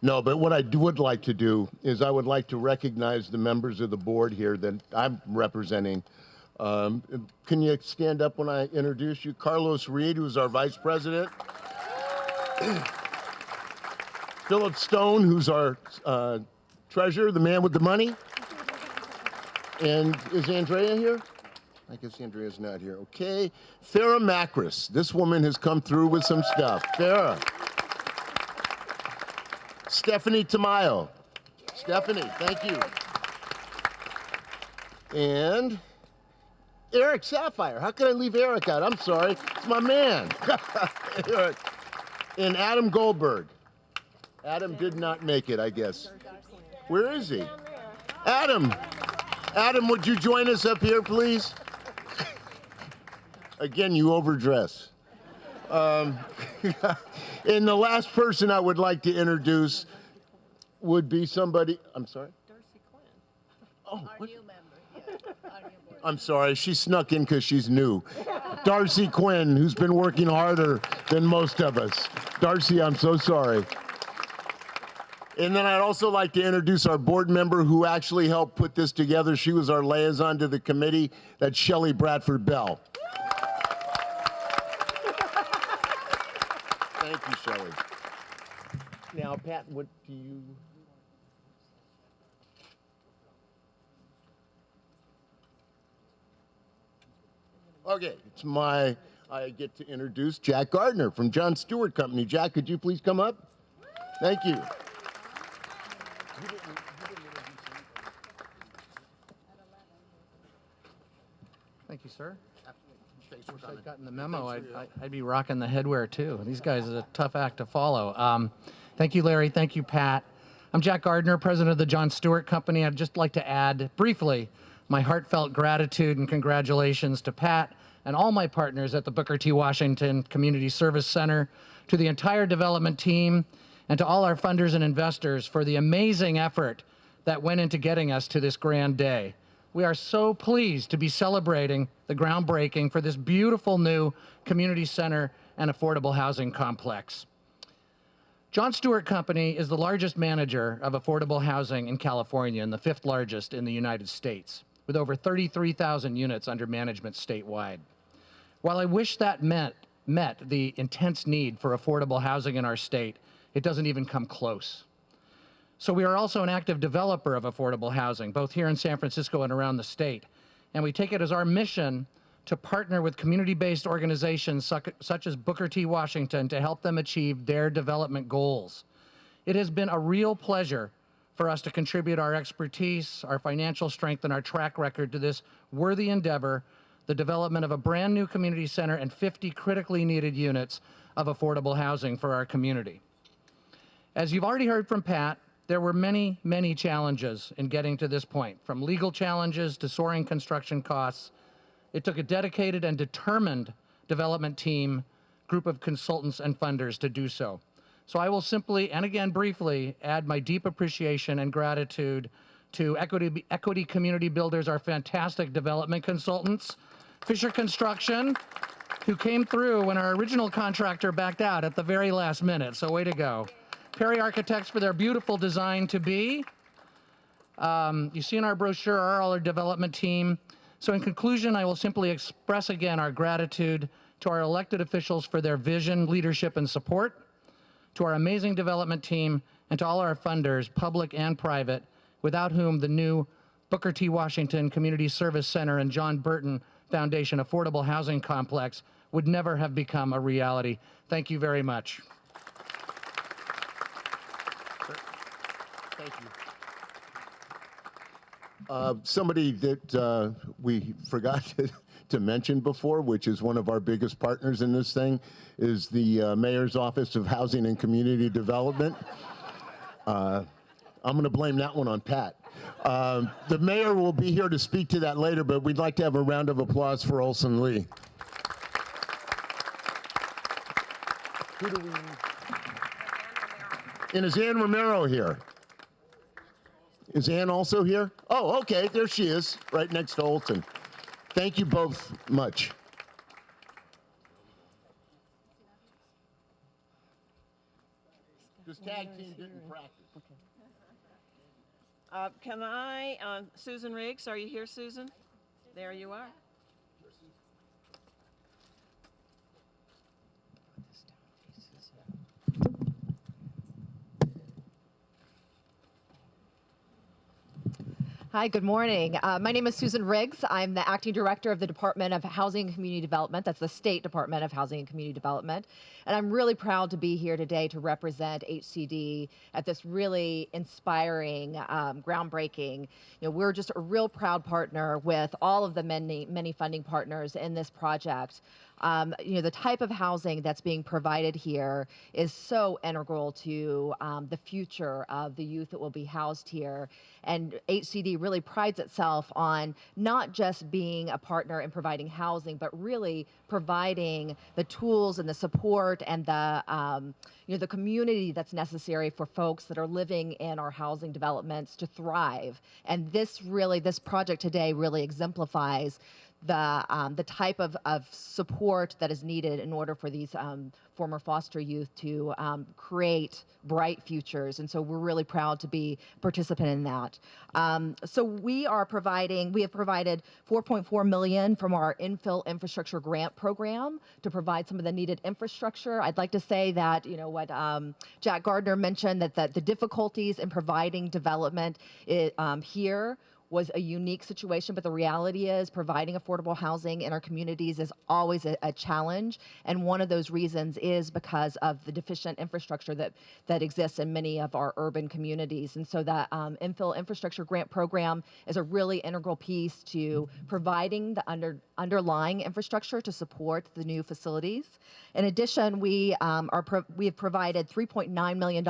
No, but what I would like to do is I would like to recognize the members of the board here that I'm representing. Can you stand up when I introduce you? Carlos Reed, who's our vice president. Philip Stone, who's our treasurer, the man with the money. And is Andrea here? I guess Andrea's not here. Okay. Farah Macris. This woman has come through with some stuff. Farah. Stephanie Tamayo. Stephanie, thank you. And Eric Sapphire. How could I leave Eric out? I'm sorry. It's my man. Eric. And Adam Goldberg. Adam did not make it, I guess. Where is he? Adam. Adam, would you join us up here, please? Again, you overdress. And the last person I would like to introduce would be somebody, I'm sorry? Darcy Quinn. Oh, our what? new member. Yeah, our new board. I'm sorry, she snuck in because she's new. Darcy Quinn, who's been working harder than most of us. Darcy, I'm so sorry. And then I'd also like to introduce our board member who actually helped put this together. She was our liaison to the committee. That's Shelley Bradford Bell. Thank you, Shelley. Now, Pat, what do you... Okay, I get to introduce Jack Gardner from John Stewart Company. Jack, could you please come up? Thank you. Thank you, sir. Wish I'd gotten the memo. I'd be rocking the headwear too. These guys are a tough act to follow. Thank you, Larry. Thank you, Pat. I'm Jack Gardner, president of the John Stewart Company. I'd just like to add briefly my heartfelt gratitude and congratulations to Pat and all my partners at the Booker T. Washington Community Service Center, to the entire development team, and to all our funders and investors for the amazing effort that went into getting us to this grand day. We are so pleased to be celebrating the groundbreaking for this beautiful new community center and affordable housing complex. John Stewart Company is the largest manager of affordable housing in California and the 5th largest in the United States, with over 33,000 units under management statewide. While I wish that met the intense need for affordable housing in our state, it doesn't even come close. So we are also an active developer of affordable housing, both here in San Francisco and around the state. And we take it as our mission to partner with community-based organizations such as Booker T. Washington to help them achieve their development goals. It has been a real pleasure for us to contribute our expertise, our financial strength, and our track record to this worthy endeavor, the development of a brand new community center and 50 critically needed units of affordable housing for our community. As you've already heard from Pat, there were many, many challenges in getting to this point, from legal challenges to soaring construction costs. It took a dedicated and determined development team, group of consultants and funders to do so. So I will simply, and again briefly, add my deep appreciation and gratitude to Equity Community Builders, our fantastic development consultants, Fisher Construction, who came through when our original contractor backed out at the very last minute, so way to go. Perry Architects for their beautiful design to be. You see in our brochure our development team. So in conclusion, I will simply express again our gratitude to our elected officials for their vision, leadership, and support, to our amazing development team, and to all our funders, public and private, without whom the new Booker T. Washington Community Service Center and John Burton Foundation Affordable Housing Complex would never have become a reality. Thank you very much. Thank you. Somebody that we forgot to mention before, which is one of our biggest partners in this thing, is the Mayor's Office of Housing and Community Development. I'm going to blame that one on Pat. The mayor will be here to speak to that later, but we'd like to have a round of applause for Olson Lee. Who do we... And is Ann Romero here? Is Ann also here? Oh, okay, there she is, right next to Olson. Thank you both much. Just tag tag team didn't practice. Can Susan Riggs, are you here, Susan? There you are. Hi, good morning. My name is Susan Riggs. I'm the acting director of the Department of Housing and Community Development. That's the State Department of Housing and Community Development. And I'm really proud to be here today to represent HCD at this really inspiring, groundbreaking. We're just a real proud partner with all of the many funding partners in this project. The type of housing that's being provided here is so integral to the future of the youth that will be housed here. And HCD really prides itself on not just being a partner in providing housing, but really providing the tools and the support and the community that's necessary for folks that are living in our housing developments to thrive. And this project today really exemplifies the type of support that is needed in order for these former foster youth to create bright futures. And so we're really proud to be a participant in that. So we have provided $4.4 million from our infill infrastructure grant program to provide some of the needed infrastructure. I'd like to say that, what Jack Gardner mentioned, that the difficulties in providing development here was a unique situation, but the reality is providing affordable housing in our communities is always a challenge. And one of those reasons is because of the deficient infrastructure that exists in many of our urban communities. And so the infill infrastructure grant program is a really integral piece to providing the underlying infrastructure to support the new facilities. In addition, we have provided $3.9 million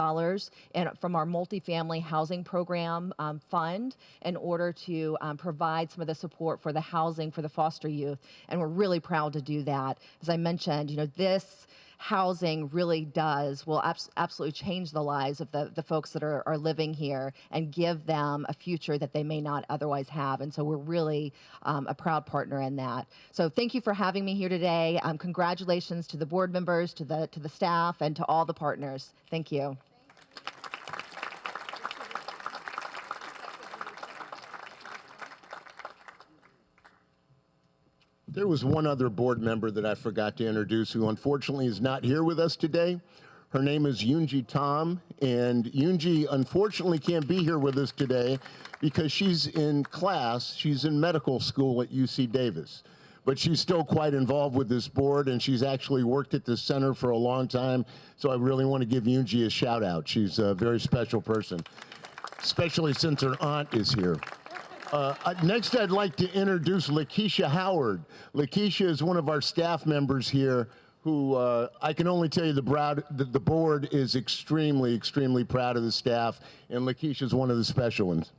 from our multifamily housing program fund in order to provide some of the support for the housing for the foster youth. And we're really proud to do that. As I mentioned, this housing really will absolutely change the lives of the folks that are living here and give them a future that they may not otherwise have. And so we're really a proud partner in that. So thank you for having me here today. Congratulations to the board members, to the staff, and to all the partners. Thank you. There was one other board member that I forgot to introduce who unfortunately is not here with us today. Her name is Yoonji Tom, and Yoonji unfortunately can't be here with us today because she's in class. She's in medical school at UC Davis, but she's still quite involved with this board, and she's actually worked at this center for a long time. So I really want to give Yoonji a shout out. She's a very special person, especially since her aunt is here. Next, I'd like to introduce Lakeisha Howard. Lakeisha is one of our staff members here who I can only tell you the board is extremely, extremely proud of the staff, and Lakeisha is one of the special ones.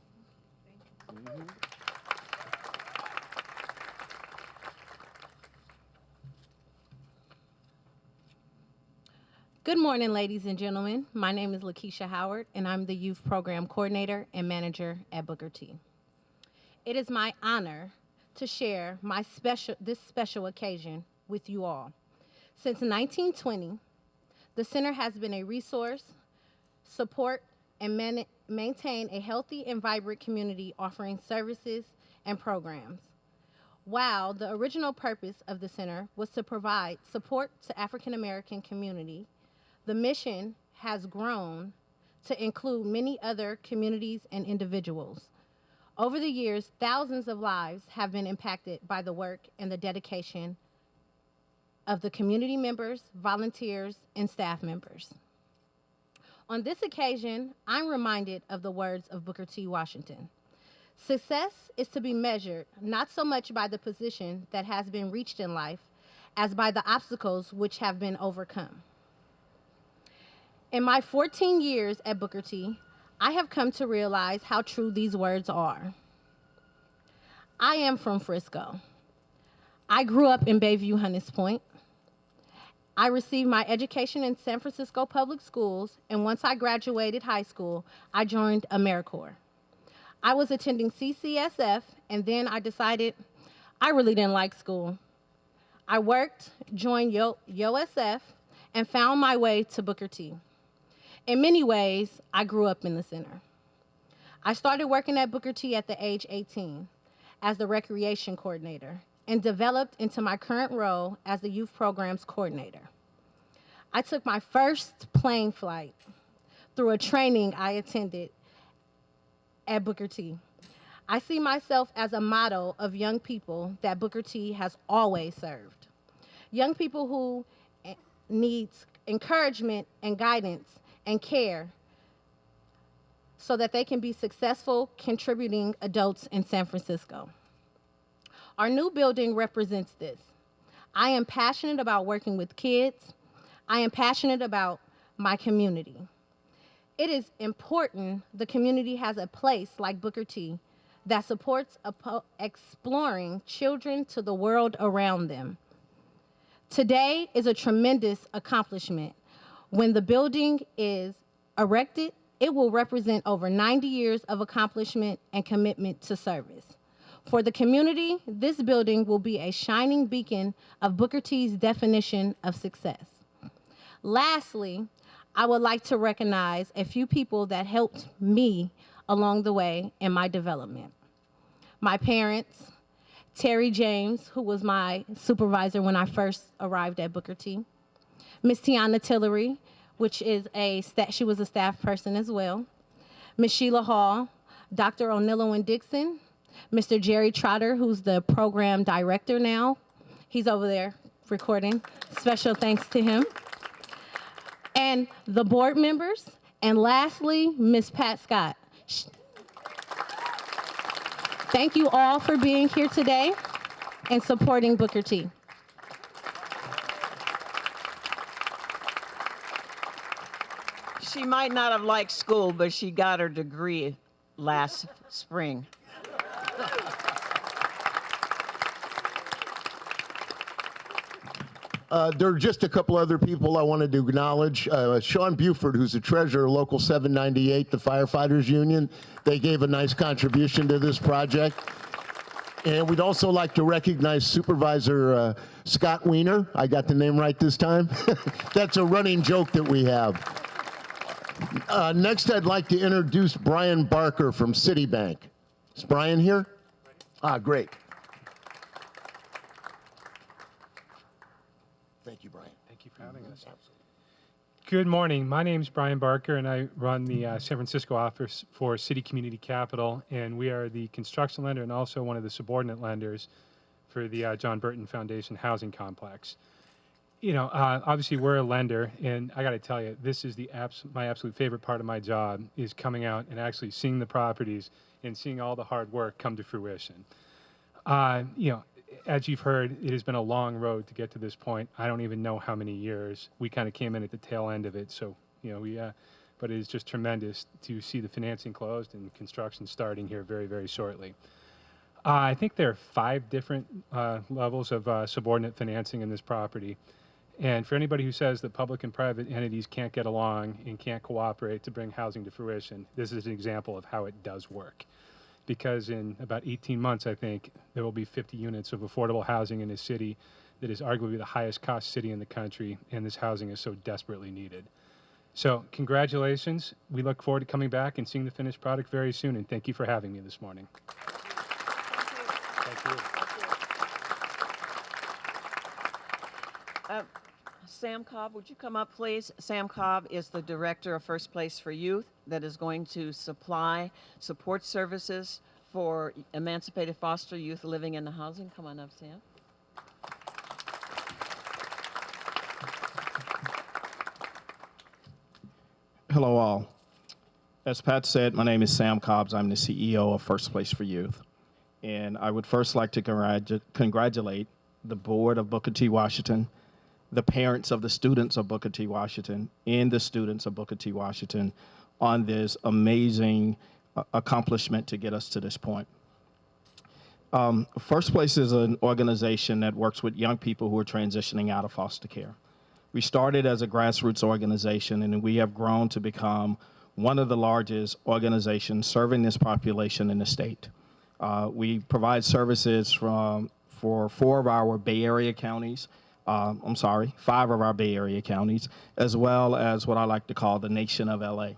Good morning, ladies and gentlemen. My name is Lakeisha Howard, and I'm the Youth Program Coordinator and Manager at Booker T. It is my honor to share this special occasion with you all. Since 1920, the center has been a resource, support, and maintain a healthy and vibrant community offering services and programs. While the original purpose of the center was to provide support to African American community, the mission has grown to include many other communities and individuals. Over the years, thousands of lives have been impacted by the work and the dedication of the community members, volunteers, and staff members. On this occasion, I'm reminded of the words of Booker T. Washington. Success is to be measured not so much by the position that has been reached in life as by the obstacles which have been overcome. In my 14 years at Booker T, I have come to realize how true these words are. I am from Frisco. I grew up in Bayview, Hunters Point. I received my education in San Francisco Public Schools, and once I graduated high school, I joined AmeriCorps. I was attending CCSF, and then I decided I really didn't like school. I worked, joined YOSF, and found my way to Booker T. In many ways, I grew up in the center. I started working at Booker T at the age 18 as the recreation coordinator and developed into my current role as the youth programs coordinator. I took my first plane flight through a training I attended at Booker T. I see myself as a model of young people that Booker T has always served. Young people who need encouragement and guidance and care so that they can be successful contributing adults in San Francisco. Our new building represents this. I am passionate about working with kids. I am passionate about my community. It is important the community has a place like Booker T that supports exploring children to the world around them. Today is a tremendous accomplishment. When the building is erected, it will represent over 90 years of accomplishment and commitment to service. For the community, this building will be a shining beacon of Booker T's definition of success. Lastly, I would like to recognize a few people that helped me along the way in my development. My parents, Terry James, who was my supervisor when I first arrived at Booker T. Miss Tiana Tillery, she was a staff person as well. Miss Sheila Hall, Dr. O'Neill Dixon, Mr. Jerry Trotter, who's the program director now. He's over there recording. Special thanks to him. And the board members. And lastly, Miss Pat Scott. Thank you all for being here today and supporting Booker T. She might not have liked school, but she got her degree last spring. There are just a couple other people I wanted to acknowledge. Sean Buford, who's the treasurer of Local 798, the Firefighters Union. They gave a nice contribution to this project. And we'd also like to recognize Supervisor Scott Weiner. I got the name right this time. That's a running joke that we have. Next, I'd like to introduce Brian Barker from Citibank. Is Brian here? Great. Thank you, Brian. Thank you for having us. Good morning. My name is Brian Barker, and I run the San Francisco office for City Community Capital, and we are the construction lender and also one of the subordinate lenders for the John Burton Foundation housing complex. You know, obviously we're a lender, and I got to tell you, this is my absolute favorite part of my job is coming out and actually seeing the properties and seeing all the hard work come to fruition. You know, as you've heard, it has been a long road to get to this point. I don't even know how many years. We kind of came in at the tail end of it, so you know but it is just tremendous to see the financing closed and construction starting here very, very shortly. I think there are 5 different levels of subordinate financing in this property. And for anybody who says that public and private entities can't get along and can't cooperate to bring housing to fruition, this is an example of how it does work. Because in about 18 months, I think, there will be 50 units of affordable housing in a city that is arguably the highest cost city in the country, and this housing is so desperately needed. So congratulations. We look forward to coming back and seeing the finished product very soon, and thank you for having me this morning. Thank you. Sam Cobb, would you come up, please? Sam Cobb is the Director of First Place for Youth that is going to supply support services for emancipated foster youth living in the housing. Come on up, Sam. Hello, all. As Pat said, my name is Sam Cobbs. I'm the CEO of First Place for Youth. And I would first like to congratulate the board of Booker T. Washington, the parents of the students of Booker T. Washington, and the students of Booker T. Washington on this amazing accomplishment to get us to this point. First Place is an organization that works with young people who are transitioning out of foster care. We started as a grassroots organization, and we have grown to become one of the largest organizations serving this population in the state. We provide services for 4 of our Bay Area counties, 5 of our Bay Area counties, as well as what I like to call the nation of LA.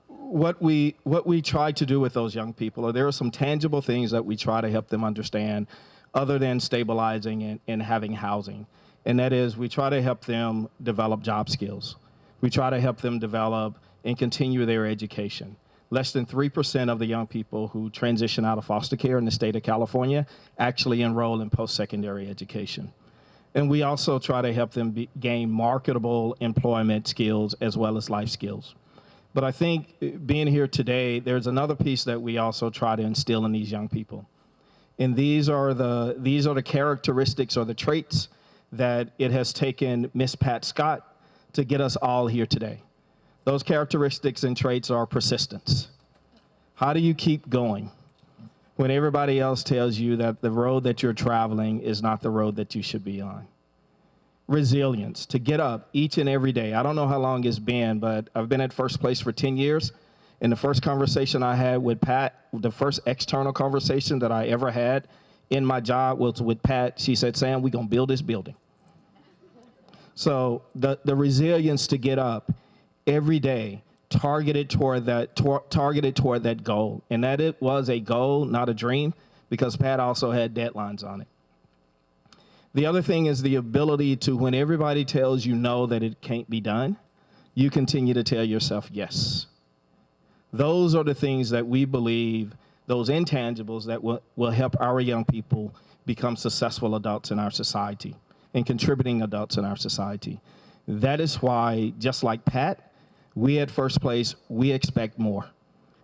What we try to do with those young people, or there are some tangible things that we try to help them understand other than stabilizing and having housing. And that is, we try to help them develop job skills. We try to help them develop and continue their education. Less than 3% of the young people who transition out of foster care in the state of California actually enroll in post-secondary education. And we also try to help them gain marketable employment skills as well as life skills. But I think being here today, there's another piece that we also try to instill in these young people. And these are the characteristics or the traits that it has taken Miss Pat Scott to get us all here today. Those characteristics and traits are persistence. How do you keep going when everybody else tells you that the road that you're traveling is not the road that you should be on? Resilience, to get up each and every day. I don't know how long it's been, but I've been at First Place for 10 years. And the first conversation I had with Pat, the first external conversation that I ever had in my job was with Pat. She said, "Sam, we're gonna build this building." So the resilience to get up every day, targeted toward that goal, and that it was a goal, not a dream, because Pat also had deadlines on it. The other thing is the ability to, when everybody tells you no, that it can't be done, you continue to tell yourself yes. Those are the things that we believe, those intangibles that will help our young people become successful adults in our society and contributing adults in our society. That is why, just like Pat, we at First Place, we expect more.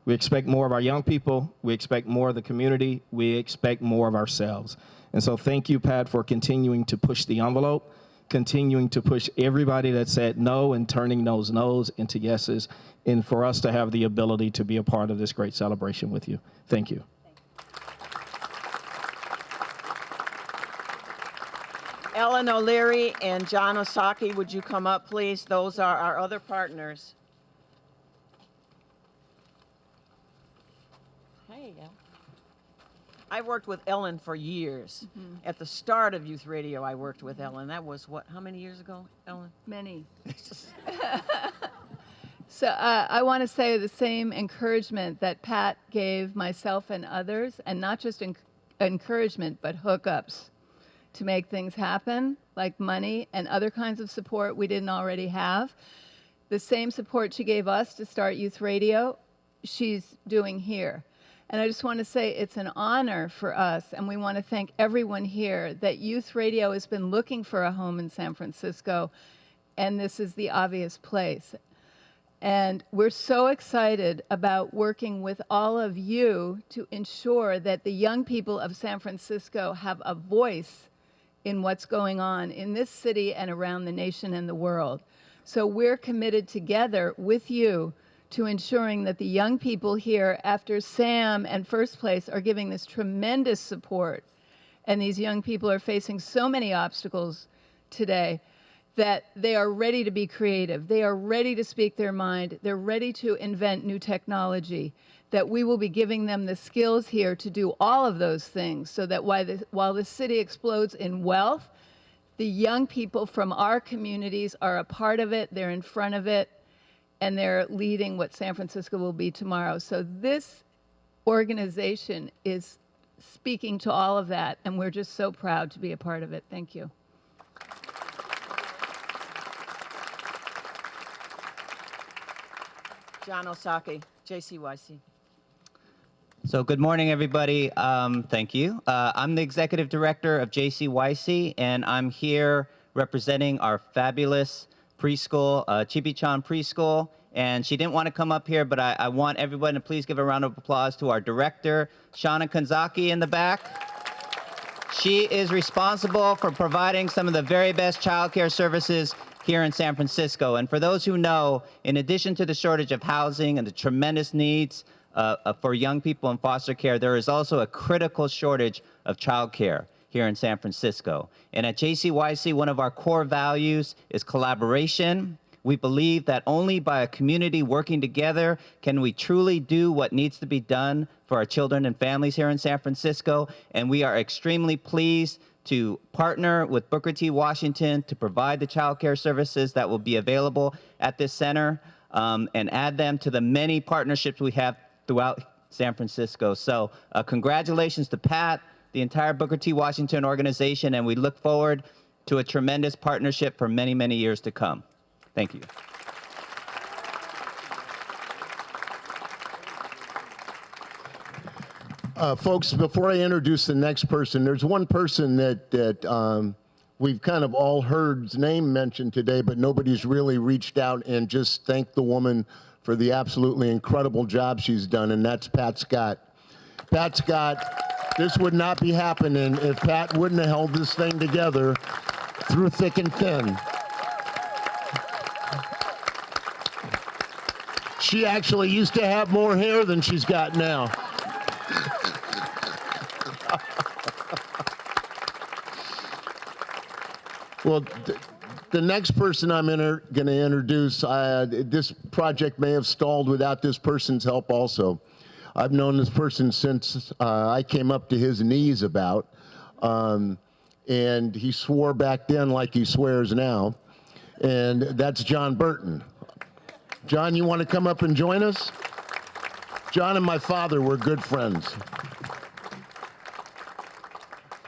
We expect more of our young people. We expect more of the community. We expect more of ourselves. And so thank you, Pat, for continuing to push the envelope, continuing to push everybody that said no and turning those no's into yeses, and for us to have the ability to be a part of this great celebration with you. Thank you. Ellen O'Leary and John Osaki, would you come up, please? Those are our other partners. Hey, Ellen. I worked with Ellen for years. At the start of Youth Radio, I worked with Ellen. That was what, how many years ago, Ellen? Many. So I want to say the same encouragement that Pat gave myself and others, and not just encouragement, but hookups to make things happen, like money and other kinds of support we didn't already have. The same support she gave us to start Youth Radio, she's doing here. And I just want to say it's an honor for us, and we want to thank everyone here that Youth Radio has been looking for a home in San Francisco, and this is the obvious place. And we're so excited about working with all of you to ensure that the young people of San Francisco have a voice in what's going on in this city and around the nation and the world. So we're committed together with you to ensuring that the young people here, after Sam and First Place are giving this tremendous support, and these young people are facing so many obstacles today, that they are ready to be creative. They are ready to speak their mind. They're ready to invent new technology, that we will be giving them the skills here to do all of those things, so that while the city explodes in wealth, the young people from our communities are a part of it, they're in front of it, and they're leading what San Francisco will be tomorrow. So this organization is speaking to all of that, and we're just so proud to be a part of it. Thank you. John Osaki, JCYC. So good morning, everybody. Thank you. I'm the executive director of JCYC, and I'm here representing our fabulous preschool, Chibi-chan Preschool. And she didn't want to come up here, but I want everyone to please give a round of applause to our director, Shauna Kanzaki, in the back. She is responsible for providing some of the very best childcare services here in San Francisco. And for those who know, in addition to the shortage of housing and the tremendous needs for young people in foster care, there is also a critical shortage of childcare here in San Francisco. And at JCYC, one of our core values is collaboration. We believe that only by a community working together can we truly do what needs to be done for our children and families here in San Francisco. And we are extremely pleased to partner with Booker T. Washington to provide the child care services that will be available at this center, and add them to the many partnerships we have throughout San Francisco. So congratulations to Pat, the entire Booker T. Washington organization, and we look forward to a tremendous partnership for many, many years to come. Thank you. Folks, before I introduce the next person, there's one person that we've kind of all heard his name mentioned today, but nobody's really reached out and just thanked the woman for the absolutely incredible job she's done, and that's Pat Scott. Pat Scott, this would not be happening if Pat wouldn't have held this thing together through thick and thin. She actually used to have more hair than she's got now. Well, the next person I'm going to introduce, this project may have stalled without this person's help also. I've known this person since I came up to his knees about, and he swore back then like he swears now, and that's John Burton. John, you want to come up and join us? John and my father were good friends.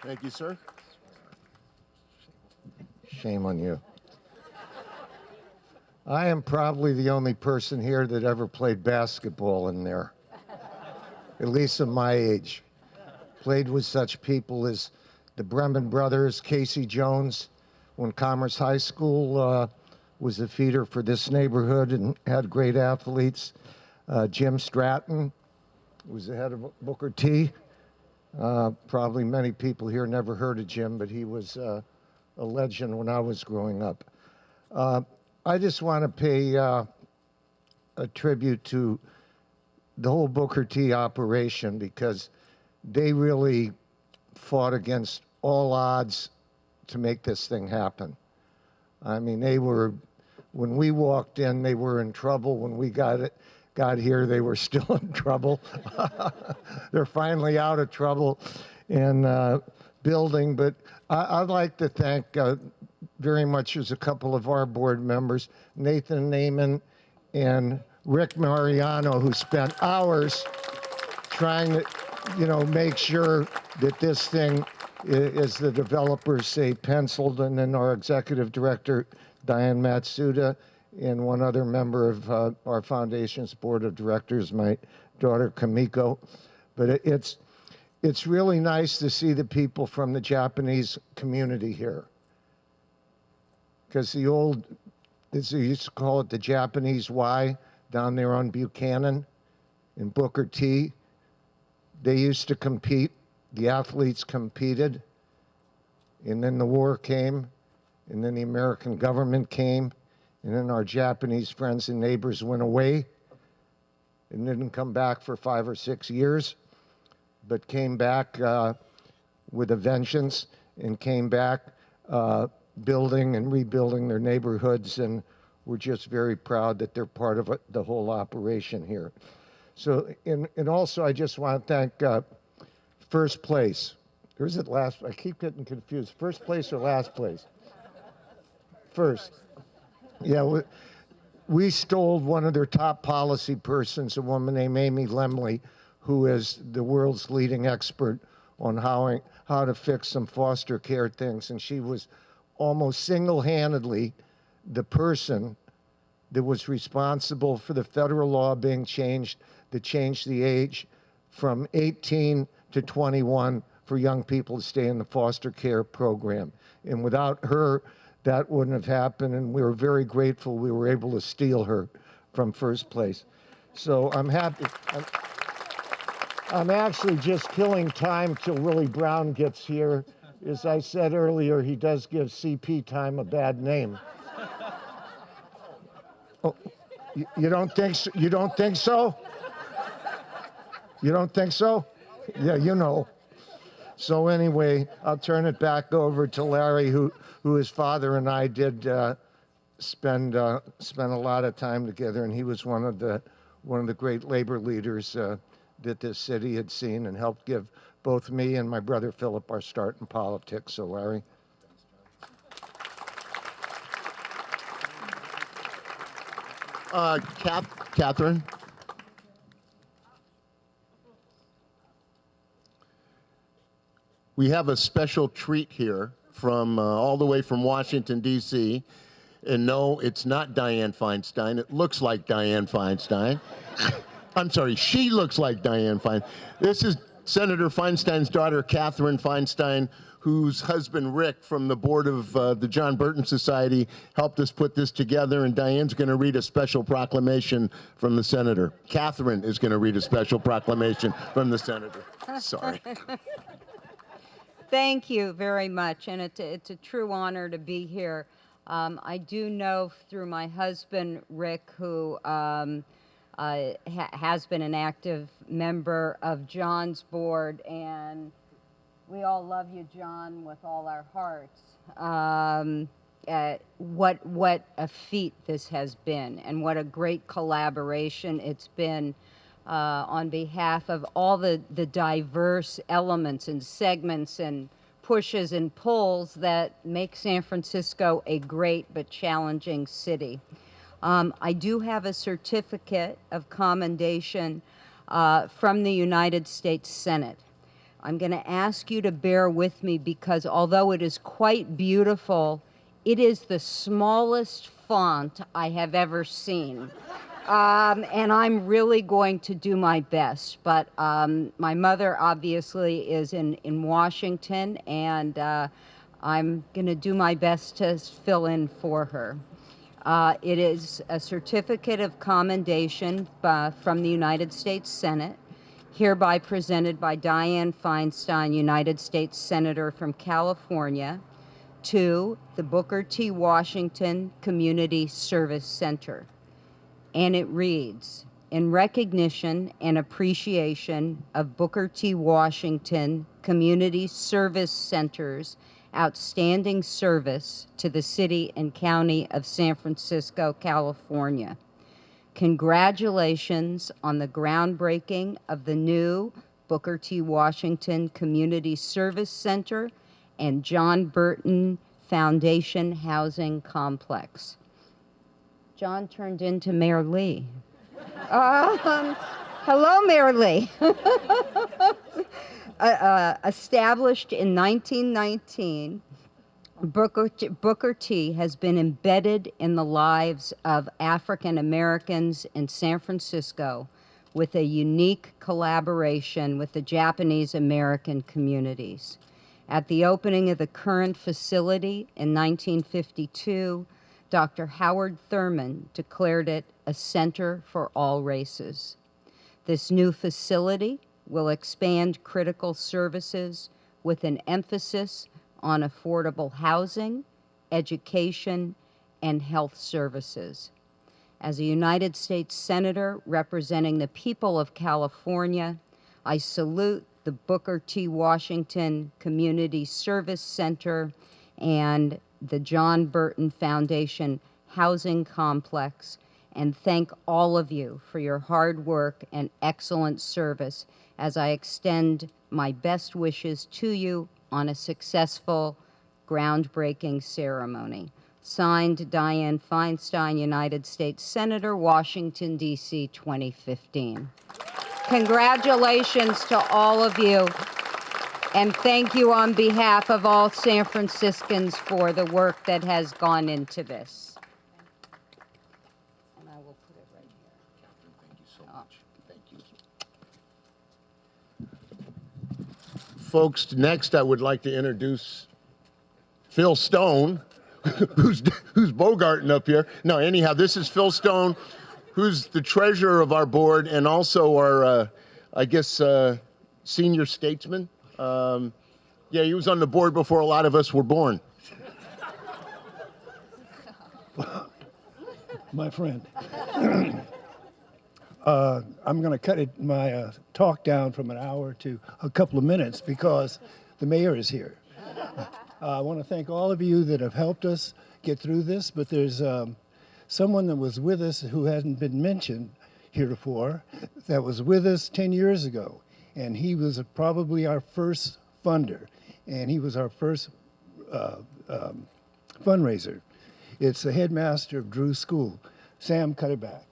Thank you, sir. Shame on you. I am probably the only person here that ever played basketball in there, at least at my age. Played with such people as the Bremen brothers, Casey Jones, when Commerce High School was a feeder for this neighborhood and had great athletes. Jim Stratton was the head of Booker T. Probably many people here never heard of Jim, but he was a legend when I was growing up. I just want to pay a tribute to the whole Booker T operation, because they really fought against all odds to make this thing happen. I mean, when we walked in, they were in trouble. When we got here, they were still in trouble. They're finally out of trouble and building, but I'd like to thank very much as a couple of our board members, Nathan Naiman and Rick Mariano, who spent hours trying to, make sure that this thing, as the developers say, penciled, and then our executive director, Diane Matsuda, and one other member of our foundation's board of directors, my daughter Kamiko. But it's really nice to see the people from the Japanese community here. Because as they used to call it, the Japanese Y, down there on Buchanan in Booker T, they used to compete. The athletes competed, and then the war came, and then the American government came, and then our Japanese friends and neighbors went away and didn't come back for 5 or 6 years, but came back with a vengeance and came back building and rebuilding their neighborhoods, and we're just very proud that they're part of the whole operation here. So, and also I just want to thank first place. Or is it last? I keep getting confused. First place or last place? First. Yeah, we stole one of their top policy persons, a woman named Amy Lemley, who is the world's leading expert on how to fix some foster care things. And she was almost single-handedly the person that was responsible for the federal law being changed that changed the age from 18 to 21 for young people to stay in the foster care program. And without her, that wouldn't have happened, and we were very grateful we were able to steal her from first place. So I'm happy. I'm actually just killing time till Willie Brown gets here. As I said earlier, he does give CP time a bad name. Oh, you don't think so? You don't think so? You don't think so? Yeah, you know. So anyway, I'll turn it back over to Larry, who his father and I did spent a lot of time together, and he was one of the great labor leaders that this city had seen, and helped give both me and my brother Philip our start in politics. So, Larry. Catherine. We have a special treat here from all the way from Washington, D.C. And no, it's not Dianne Feinstein. It looks like Dianne Feinstein. I'm sorry, she looks like Dianne Feinstein. This is Senator Feinstein's daughter, Catherine Feinstein, whose husband, Rick, from the board of the John Burton Society, helped us put this together. And Diane's going to read a special proclamation from the senator. Catherine is going to read a special proclamation from the senator. Sorry. Thank you very much, and it's a true honor to be here. I do know through my husband, Rick, who has been an active member of John's board, and we all love you, John, with all our hearts. What a feat this has been, and what a great collaboration it's been. On behalf of all the diverse elements and segments and pushes and pulls that make San Francisco a great but challenging city. I do have a certificate of commendation from the United States Senate. I'm going to ask you to bear with me because although it is quite beautiful, it is the smallest font I have ever seen. And I'm really going to do my best. But my mother obviously is in Washington, and I'm going to do my best to fill in for her. It is a certificate of commendation from the United States Senate, hereby presented by Dianne Feinstein, United States Senator from California, to the Booker T. Washington Community Service Center. And it reads, in recognition and appreciation of Booker T. Washington Community Service Center's outstanding service to the city and county of San Francisco, California. Congratulations on the groundbreaking of the new Booker T. Washington Community Service Center and John Burton Foundation Housing Complex. John turned into Mayor Lee. Hello, Mayor Lee. Established in 1919, Booker T has been embedded in the lives of African Americans in San Francisco with a unique collaboration with the Japanese American communities. At the opening of the current facility in 1952, Dr. Howard Thurman declared it a center for all races. This new facility will expand critical services with an emphasis on affordable housing, education, and health services. As a United States Senator representing the people of California, I salute the Booker T. Washington Community Service Center and the John Burton Foundation Housing Complex, and thank all of you for your hard work and excellent service as I extend my best wishes to you on a successful, groundbreaking ceremony. Signed, Dianne Feinstein, United States Senator, Washington, D.C., 2015. Congratulations to all of you. And thank you on behalf of all San Franciscans for the work that has gone into this. And I will put it right here. Catherine, thank you so much. Thank you. Folks, next I would like to introduce Phil Stone, who's Bogarting up here. No, anyhow, this is Phil Stone, who's the treasurer of our board and also our, senior statesman. Yeah, he was on the board before a lot of us were born. My friend. I'm going to cut my talk down from an hour to a couple of minutes because the mayor is here. I want to thank all of you that have helped us get through this, but there's someone that was with us who hasn't been mentioned heretofore that was with us 10 years ago, and he was probably our first funder, and he was our first fundraiser. It's the headmaster of Drew School, Sam Cutterback.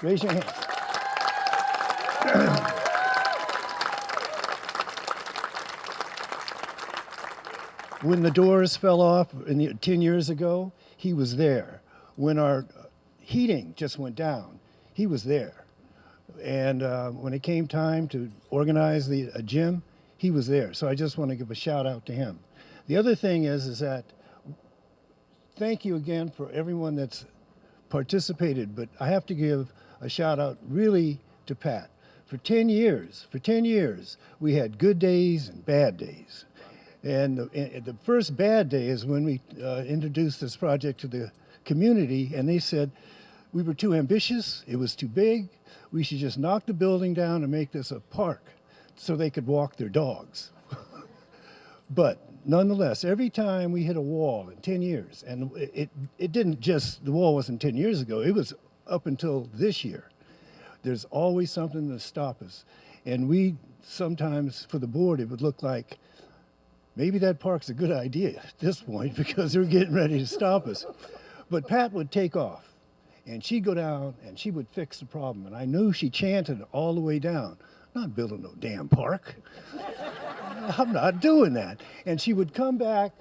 Raise your hands. When the doors fell off 10 years ago, he was there. When our heating just went down, he was there. And when it came time to organize a gym, he was there. So I just want to give a shout out to him. The other thing is that thank you again for everyone that's participated, but I have to give a shout out really to Pat. For 10 years, we had good days and bad days. And the first bad day is when we introduced this project to the community, and they said we were too ambitious, it was too big, we should just knock the building down and make this a park so they could walk their dogs. But nonetheless, every time we hit a wall in 10 years, and it didn't just, the wall wasn't 10 years ago, it was up until this year. There's always something to stop us. And we sometimes, for the board, it would look like maybe that park's a good idea at this point because they're getting ready to stop us. But Pat would take off, and she'd go down, and she would fix the problem. And I knew she chanted all the way down, not building no damn park. I'm not doing that. And she would come back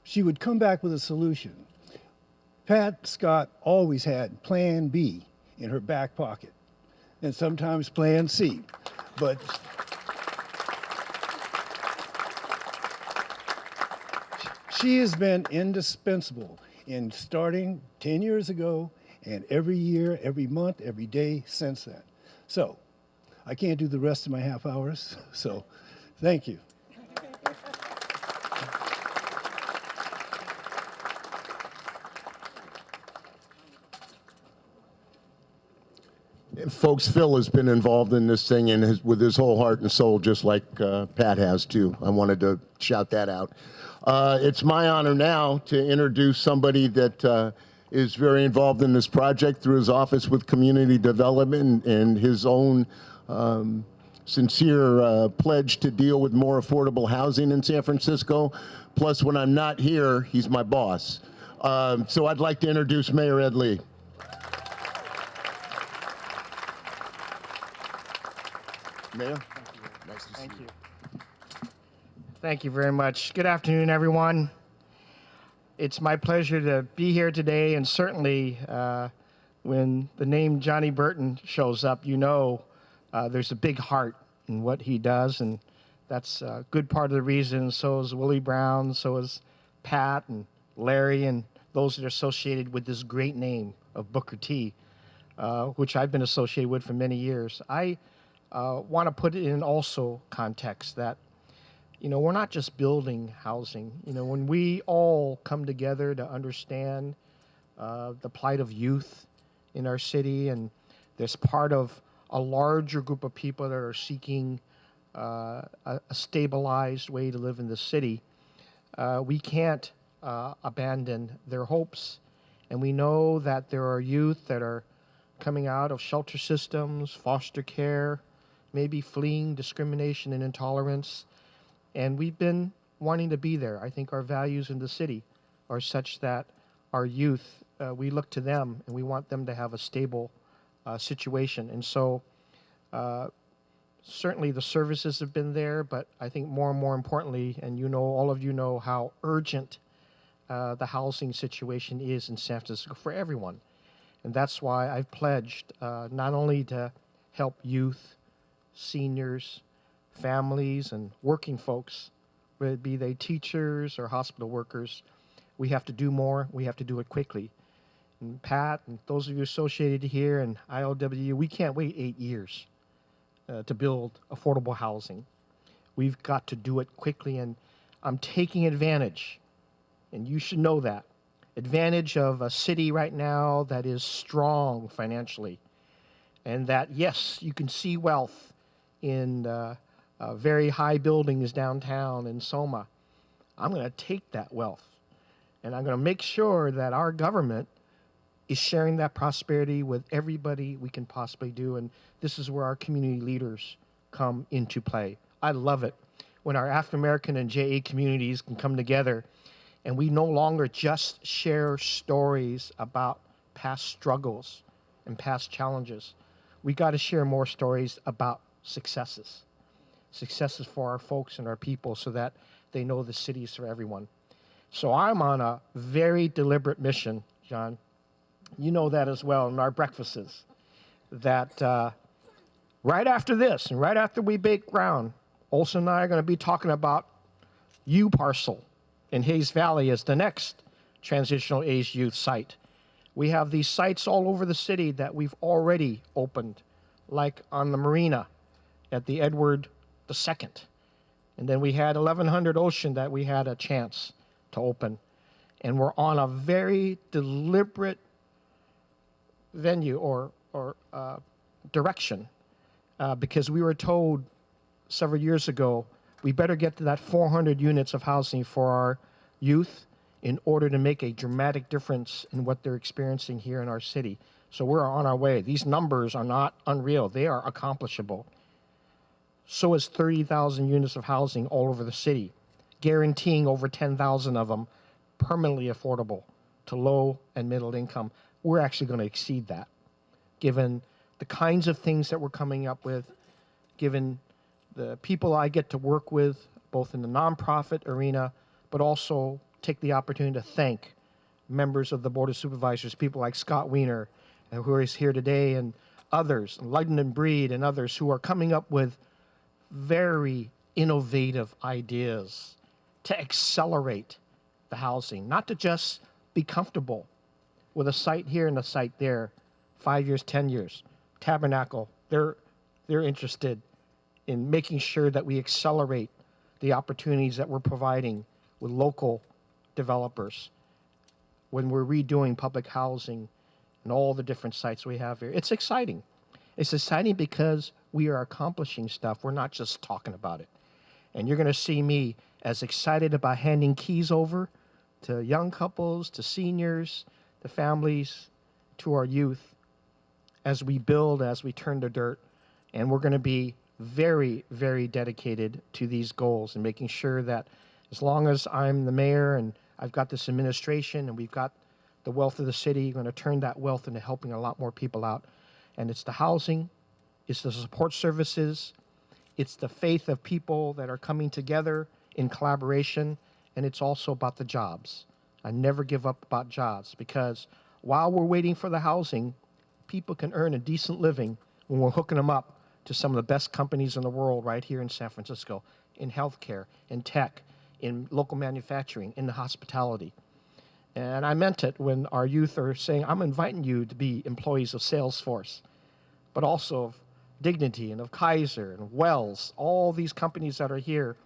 with a solution. Pat Scott always had plan B in her back pocket, and sometimes plan C. But she has been indispensable in starting 10 years ago and every year, every month, every day since then. So I can't do the rest of my half hours, so thank you. Folks, Phil has been involved in this thing and with his whole heart and soul, just like Pat has too. I wanted to shout that out. It's my honor now to introduce somebody that is very involved in this project through his office with community development and his own sincere pledge to deal with more affordable housing in San Francisco. Plus, when I'm not here, he's my boss. So I'd like to introduce Mayor Ed Lee. Mayor? Nice to see you. Thank you very much. Good afternoon, everyone. It's my pleasure to be here today, and certainly when the name Johnny Burton shows up, you know there's a big heart in what he does, and that's a good part of the reason. So is Willie Brown, so is Pat and Larry, and those that are associated with this great name of Booker T, which I've been associated with for many years. I want to put it in also context that, you know, we're not just building housing. You know, when we all come together to understand the plight of youth in our city, and there's part of a larger group of people that are seeking a stabilized way to live in the city, we can't abandon their hopes. And we know that there are youth that are coming out of shelter systems, foster care, maybe fleeing discrimination and intolerance. And we've been wanting to be there. I think our values in the city are such that our youth, we look to them and we want them to have a stable situation. And so certainly the services have been there, but I think more and more importantly, and you know, all of you know how urgent the housing situation is in San Francisco for everyone. And that's why I've pledged not only to help youth, seniors, families, and working folks, whether it be they teachers or hospital workers. We have to do more. We have to do it quickly. And Pat and those of you associated here and ILWU, we can't wait 8 years to build affordable housing. We've got to do it quickly, and I'm taking advantage, and you should know that, advantage of a city right now that is strong financially, and that, yes, you can see wealth in very high buildings downtown in Soma. I'm going to take that wealth and I'm going to make sure that our government is sharing that prosperity with everybody we can possibly do. And this is where our community leaders come into play. I love it when our African American and JA communities can come together and we no longer just share stories about past struggles and past challenges. We got to share more stories about successes for our folks and our people so that they know the city is for everyone. So I'm on a very deliberate mission, John. You know that as well in our breakfasts, that right after this and right after we bake ground, Olson and I are going to be talking about U Parcel in Hayes Valley as the next transitional age youth site. We have these sites all over the city that we've already opened, like on the marina at the Edward II. And then we had 1100 Ocean that we had a chance to open. And we're on a very deliberate venue or direction because we were told several years ago we better get to that 400 units of housing for our youth in order to make a dramatic difference in what they're experiencing here in our city. So we're on our way. These numbers are not unreal. They are accomplishable. So is 30,000 units of housing all over the city, guaranteeing over 10,000 of them permanently affordable to low and middle income. We're actually going to exceed that, given the kinds of things that we're coming up with, given the people I get to work with, both in the nonprofit arena, but also take the opportunity to thank members of the Board of Supervisors, people like Scott Wiener, who is here today, and others, London Breed and others who are coming up with very innovative ideas to accelerate the housing, not to just be comfortable with a site here and a site there, 5 years, 10 years. Tabernacle, they're interested in making sure that we accelerate the opportunities that we're providing with local developers when we're redoing public housing and all the different sites we have here. It's exciting. It's exciting because we are accomplishing stuff. We're not just talking about it. And you're going to see me as excited about handing keys over to young couples, to seniors, to families, to our youth as we build, as we turn to dirt. And we're going to be very, very dedicated to these goals and making sure that as long as I'm the mayor and I've got this administration and we've got the wealth of the city, we're going to turn that wealth into helping a lot more people out. And it's the housing, it's the support services, it's the faith of people that are coming together in collaboration, and it's also about the jobs. I never give up about jobs because while we're waiting for the housing, people can earn a decent living when we're hooking them up to some of the best companies in the world right here in San Francisco, in healthcare, in tech, in local manufacturing, in the hospitality. And I meant it when our youth are saying, I'm inviting you to be employees of Salesforce, but also of Dignity and of Kaiser and Wells, all these companies that are here,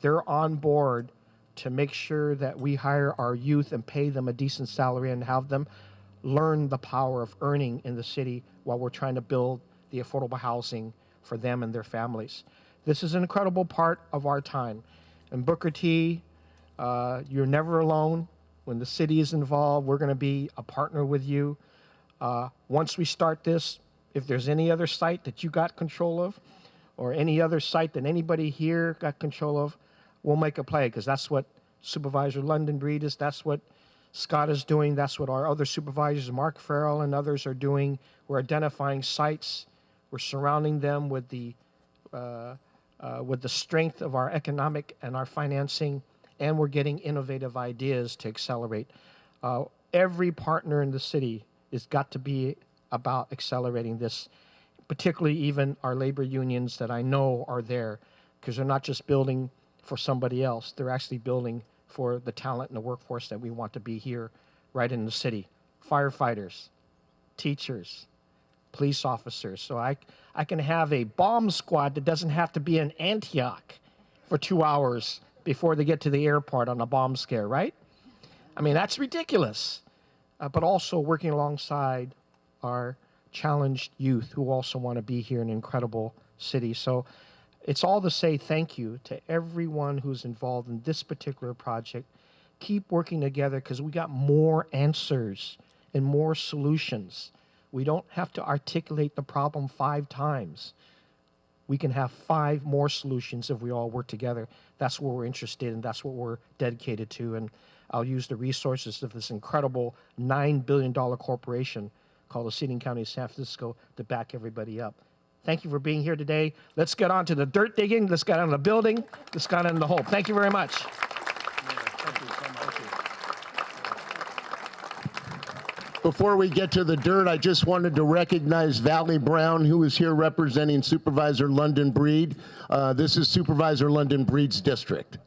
they're on board to make sure that we hire our youth and pay them a decent salary and have them learn the power of earning in the city while we're trying to build the affordable housing for them and their families. This is an incredible part of our time. And Booker T, you're never alone. When the city is involved, we're going to be a partner with you. Once we start this, if there's any other site that you got control of or any other site that anybody here got control of, we'll make a play because that's what Supervisor London Breed is. That's what Scott is doing. That's what our other supervisors, Mark Farrell and others, are doing. We're identifying sites. We're surrounding them with the strength of our economic and our financing, and we're getting innovative ideas to accelerate. Every partner in the city has got to be about accelerating this, particularly even our labor unions that I know are there, because they're not just building for somebody else. They're actually building for the talent and the workforce that we want to be here right in the city. Firefighters, teachers, police officers. So I can have a bomb squad that doesn't have to be in Antioch for 2 hours before they get to the airport on a bomb scare, right? I mean, that's ridiculous. But also working alongside our challenged youth who also want to be here in an incredible city. So it's all to say thank you to everyone who's involved in this particular project. Keep working together because we got more answers and more solutions. We don't have to articulate the problem 5 times. We can have 5 more solutions if we all work together. That's what we're interested in. That's what we're dedicated to. And I'll use the resources of this incredible $9 billion corporation called the City and County of San Francisco to back everybody up. Thank you for being here today. Let's get on to the dirt digging. Let's get on the building. Let's get on the hole. Thank you very much. Thank you so much. Before we get to the dirt, I just wanted to recognize Valley Brown, who is here representing Supervisor London Breed. This is Supervisor London Breed's district.